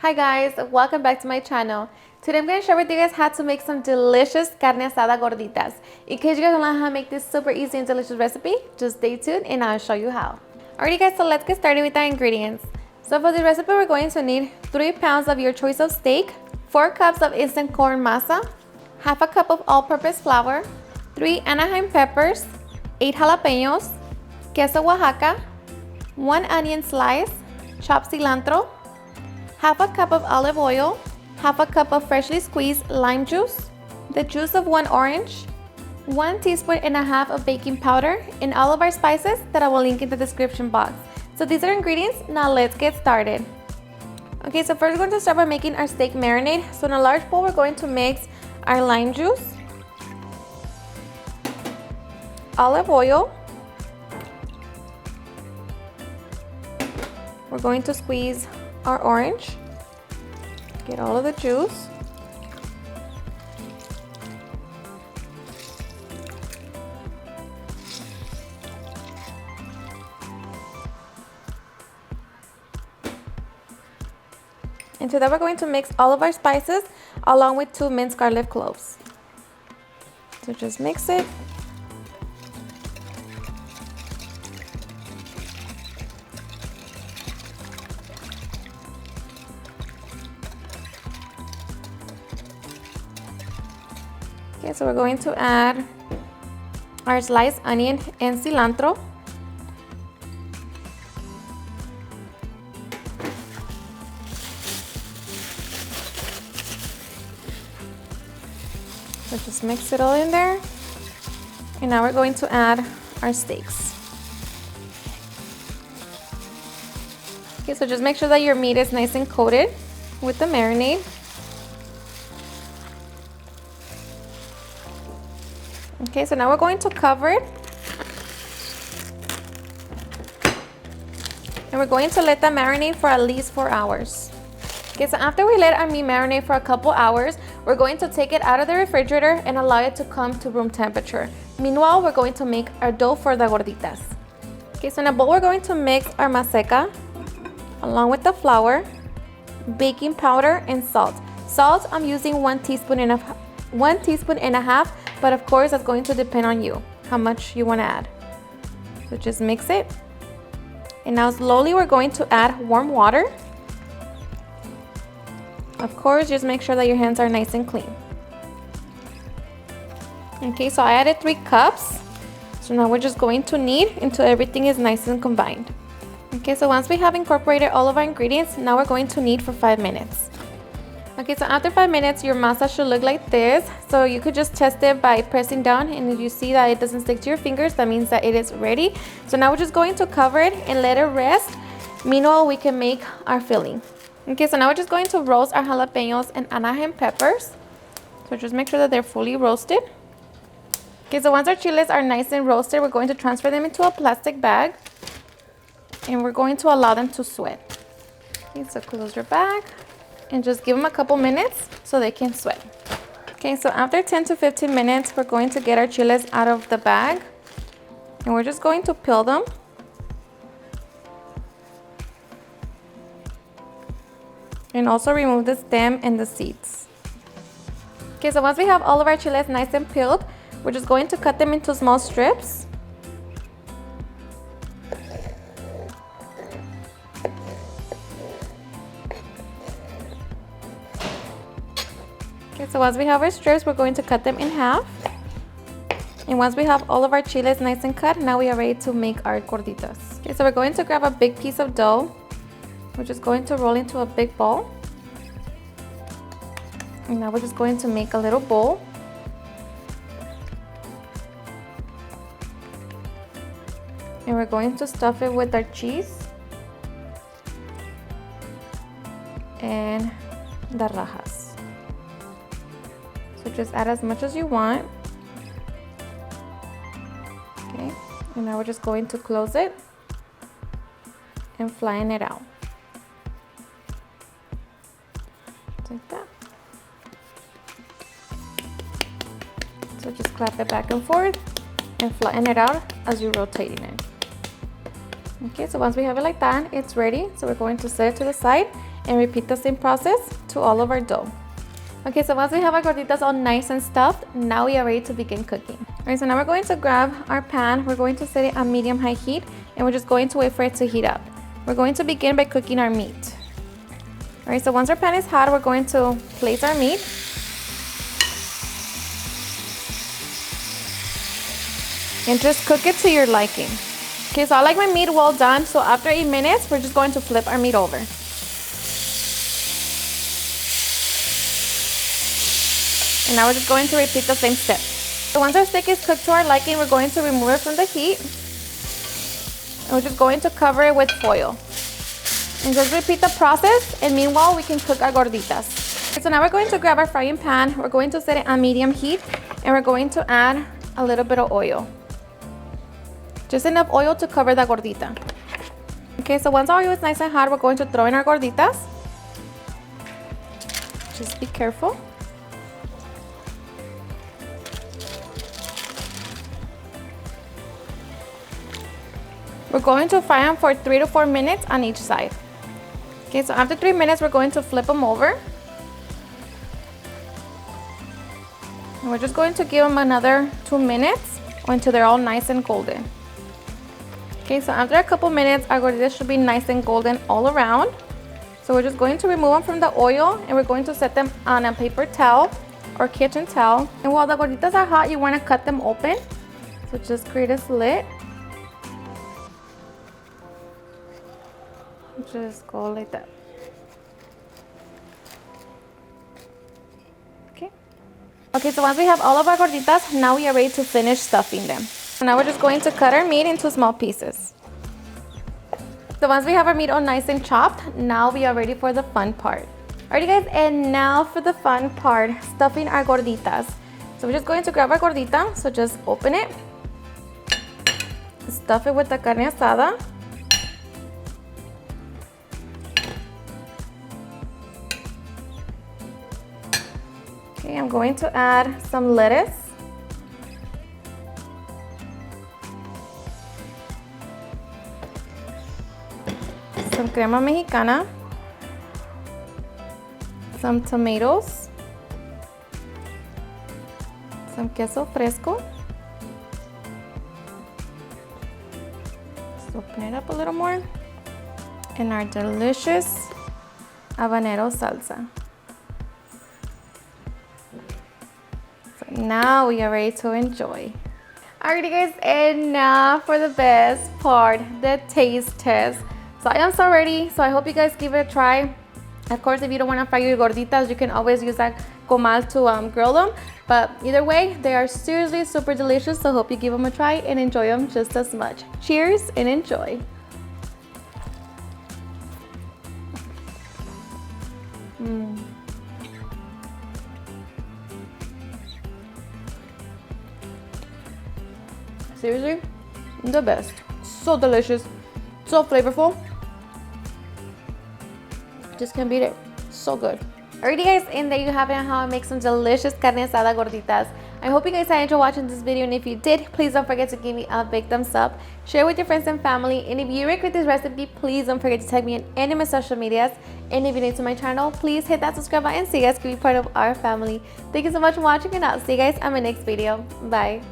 Hi guys, welcome back to my channel. Today I'm going to share with you guys how to make some delicious carne asada gorditas. In case you guys don't know how to make this super easy and delicious recipe, just stay tuned and I'll show you how. Alrighty guys, so let's get started with our ingredients. So for this recipe we're going to need 3 pounds of your choice of steak, 4 cups of instant corn masa, half a cup of all-purpose flour, 3 Anaheim peppers, 8 jalapenos, queso Oaxaca, 1 onion slice, chopped cilantro, half a cup of olive oil, half a cup of freshly squeezed lime juice, the juice of 1 orange, 1.5 teaspoons of baking powder, and all of our spices that I will link in the description box. So these are ingredients. Now let's get started. Okay, so first we're going to start by making our steak marinade. So in a large bowl, we're going to mix our lime juice, olive oil. We're going to squeeze our orange, get all of the juice. Into that we're going to mix all of our spices along with 2 minced garlic cloves. So just mix it. Okay, so we're going to add our sliced onion and cilantro. So just mix it all in there. And now we're going to add our steaks. Okay, so just make sure that your meat is nice and coated with the marinade. Okay, so now we're going to cover it. And we're going to let that marinate for at least 4 hours. Okay, so after we let our meat marinate for a couple hours, we're going to take it out of the refrigerator and allow it to come to room temperature. Meanwhile, we're going to make our dough for the gorditas. Okay, so in a bowl, we're going to mix our maseca along with the flour, baking powder, and salt. Salt, I'm using 1 teaspoon and a half, but of course that's going to depend on you, how much you want to add. So just mix it. And now slowly we're going to add warm water. Of course, just make sure that your hands are nice and clean. Okay, so I added 3 cups. So now we're just going to knead until everything is nice and combined. Okay, so once we have incorporated all of our ingredients, now we're going to knead for 5 minutes. Okay, so after 5 minutes, your masa should look like this. So you could just test it by pressing down, and if you see that it doesn't stick to your fingers, that means that it is ready. So now we're just going to cover it and let it rest. Meanwhile, we can make our filling. Okay, so now we're just going to roast our jalapenos and Anaheim peppers. So just make sure that they're fully roasted. Okay, so once our chiles are nice and roasted, we're going to transfer them into a plastic bag. And we're going to allow them to sweat. Okay, so close your bag. And just give them a couple minutes so they can sweat. Okay, so after 10 to 15 minutes, we're going to get our chiles out of the bag. And we're just going to peel them. And also remove the stem and the seeds. Okay, so once we have all of our chiles nice and peeled, we're just going to cut them into small strips. Okay, so once we have our strips, we're going to cut them in half. And once we have all of our chiles nice and cut, now we are ready to make our gorditas. Okay, so we're going to grab a big piece of dough. We're just going to roll into a big ball. And now we're just going to make a little bowl. And we're going to stuff it with our cheese and the rajas. So just add as much as you want. Okay, and now we're just going to close it and flatten it out. Like that. So just clap it back and forth and flatten it out as you're rotating it. Okay, so once we have it like that, it's ready. So we're going to set it to the side and repeat the same process to all of our dough. Okay, so once we have our gorditas all nice and stuffed, now we are ready to begin cooking. All right, so now we're going to grab our pan. We're going to set it on medium-high heat, and we're just going to wait for it to heat up. We're going to begin by cooking our meat. All right, so once our pan is hot, we're going to place our meat. And just cook it to your liking. Okay, so I like my meat well done, so after 8 minutes, we're just going to flip our meat over. And now we're just going to repeat the same step. So once our steak is cooked to our liking, we're going to remove it from the heat. And we're just going to cover it with foil. And just repeat the process, and meanwhile, we can cook our gorditas. So now we're going to grab our frying pan. We're going to set it on medium heat, and we're going to add a little bit of oil. Just enough oil to cover the gordita. Okay, so once our oil is nice and hot, we're going to throw in our gorditas. Just be careful. We're going to fry them for 3 to 4 minutes on each side. Okay, so after 3 minutes, we're going to flip them over. And we're just going to give them another 2 minutes until they're all nice and golden. Okay, so after a couple minutes, our gorditas should be nice and golden all around. So we're just going to remove them from the oil, and we're going to set them on a paper towel or kitchen towel. And while the gorditas are hot, you want to cut them open. So just create a slit. Just go like that. Okay, so once we have all of our gorditas, now we are ready to finish stuffing them. So now we're just going to cut our meat into small pieces. So once we have our meat all nice and chopped, now we are ready for the fun part. Alrighty guys, and now for the fun part, stuffing our gorditas. So we're just going to grab our gordita, so just open it, stuff it with the carne asada. Okay, I'm going to add some lettuce. Some crema mexicana. Some tomatoes. Some queso fresco. Just open it up a little more. And our delicious habanero salsa. Now we are ready to enjoy. Alrighty guys, and now for the best part, the taste test. So I am so ready, so I hope you guys give it a try. Of course, if you don't want to fry your gorditas, you can always use that comal to grill them. But either way, they are seriously super delicious, so hope you give them a try and enjoy them just as much. Cheers and enjoy. Seriously, the best. So delicious, so flavorful. Just can't beat it. So good. Alrighty guys, and there you have it on how I make some delicious carne asada gorditas. I hope you guys enjoyed watching this video, and if you did, please don't forget to give me a big thumbs up, share with your friends and family, and if you recreate this recipe, please don't forget to tag me in any of my social medias. And if you're new to my channel, please hit that subscribe button so you guys can be part of our family. Thank you so much for watching, and I'll see you guys on my next video. Bye.